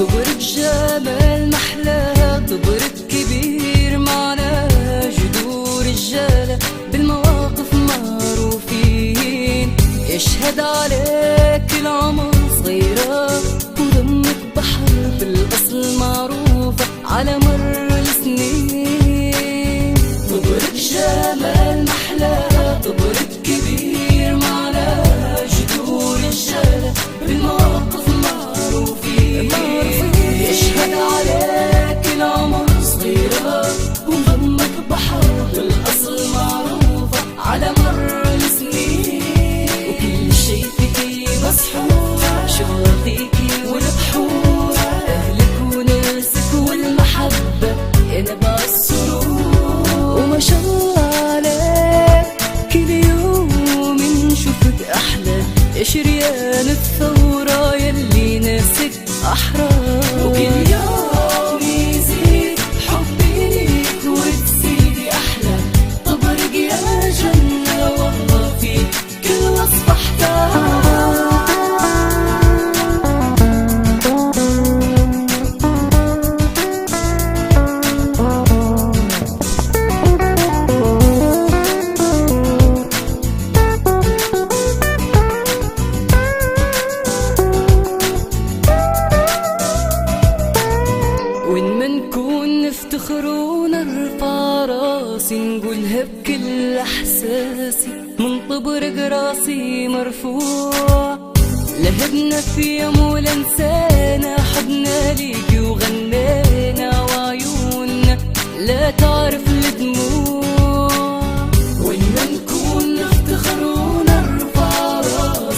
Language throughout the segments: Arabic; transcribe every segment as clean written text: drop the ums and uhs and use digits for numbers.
صبرك جمال محلاها، طبرك كبير معناها، جذور رجالة بالمواقف معروفين، يشهد عليك العمر صغيرة ودمك بحر بالأصل معروفة على مر السنين. طبرك جمال محلاها، طبرك كبير معناها، جذور رجالة بالمواقف معروفين، يشهد عليك العمر صغيرة وضمك بحر بالأصل معروفة على مر السنين. وكل شي فيكي مسحور، شغلة فيكي والبحور، أهلك وناسك والمحبة يا نبع السرور. وما شاء الله عليك كل يوم نشوفك أحلى، يا شريان الثورة يلي ناسك أحرار. وكل يوم يزيد حبي ليك وتزيدي أحلى، طبرك يا جنة والله فيك كل وصف احتار. وين ما نكون نفتخر ونرفع راسي، نقولها بكل احساسي، من طبرك راسي مرفوع. لهبنا في يوم ولا نسينا، حبنا ليكي وغنينا وعيوننا لا تعرف الدموع. وين ما نكون نفتخر ونرفع راسي.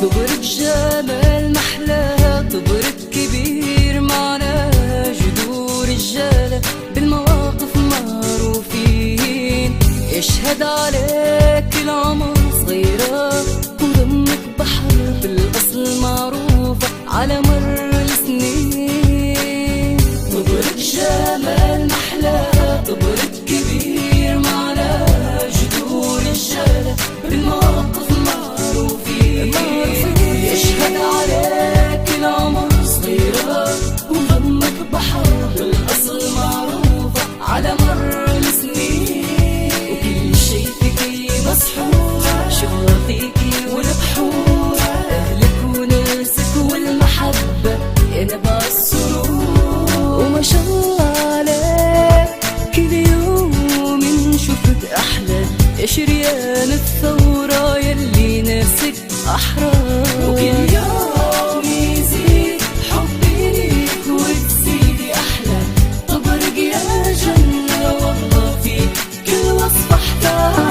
طبرك جمال محلاها، طبرك كبير معناها، جذور رجالة بالمواقف معروفين، يشهد عليك العمر صغيرة ودمك بحر بالأصل معروفة على مر السنين. طبرك جمال محلاها، طبرك كبير معناها، جذور رجالة بالمواقف معروفين، يشهد عليك العمر صغيرة وضمك بحر بالأصل معروفة على مر السنين. وكل شي فيكي مسحور، شغلة فيكي والبحور، أهلك وناسك والمحبة يا نبع السرور. وما شاء الله عليك كل يوم نشوفك أحلى، يا شريان الثورة يلي ناسك أحرار. وكل يوم يزيد حبي ليك وتزيدي أحلى، طبرك يا جنة والله فيك كل وصف احتار.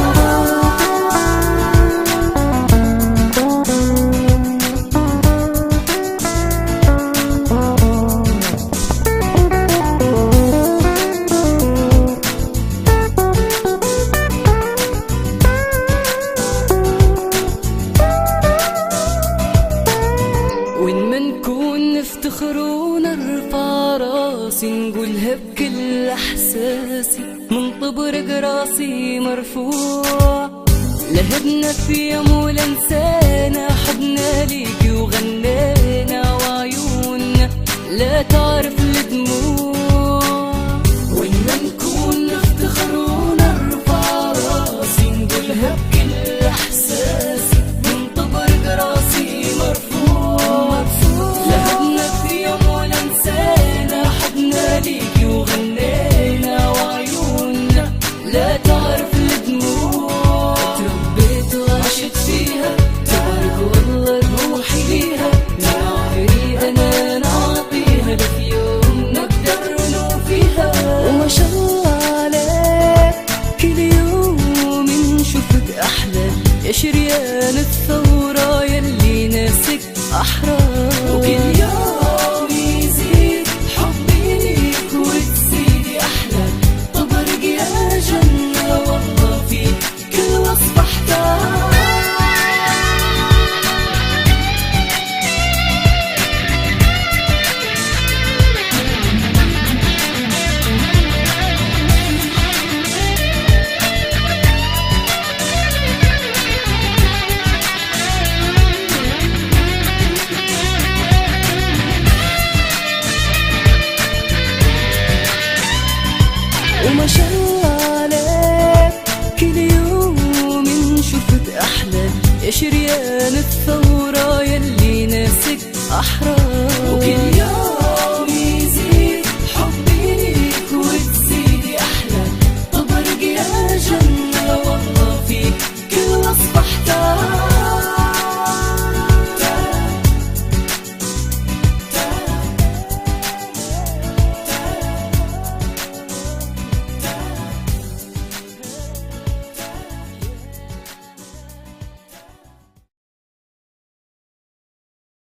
وين ما نكون نفتخر ونرفع راسي، نقولها بكل احساسي، من طبرك راسي مرفوع. لهبنا في يوم ولا نسينا، حبنا ليكي وغنينا وعيوننا لا تعرف الدموع. وين ما نكون نفتخر ونرفع راسي، نقولها بكل احساسي، من طبرك راسي مرفوع. لهبنا في يوم ولا نسينا، حبنا ليكي وغنينا وعيوننا لا تعرف الدموع. تربيت وعشت فيها، تبارك والله روحي ليها، نعمري أنا نعطيها، لا في يوم نقدر نوفيها. وما شاء الله عليك كل يوم نشوفك أحلى، يا شريان الثورة يلي ناسك أحرار. وكل يوم يزيد حبي ليك وتزيدي أحلى، طبرك يا جنة والله فيك كل وصف احتار. ما شاء الله عليك، كل يوم نشوفك أحلى يا شريان الثورة يلي ناسك أحرار. وكل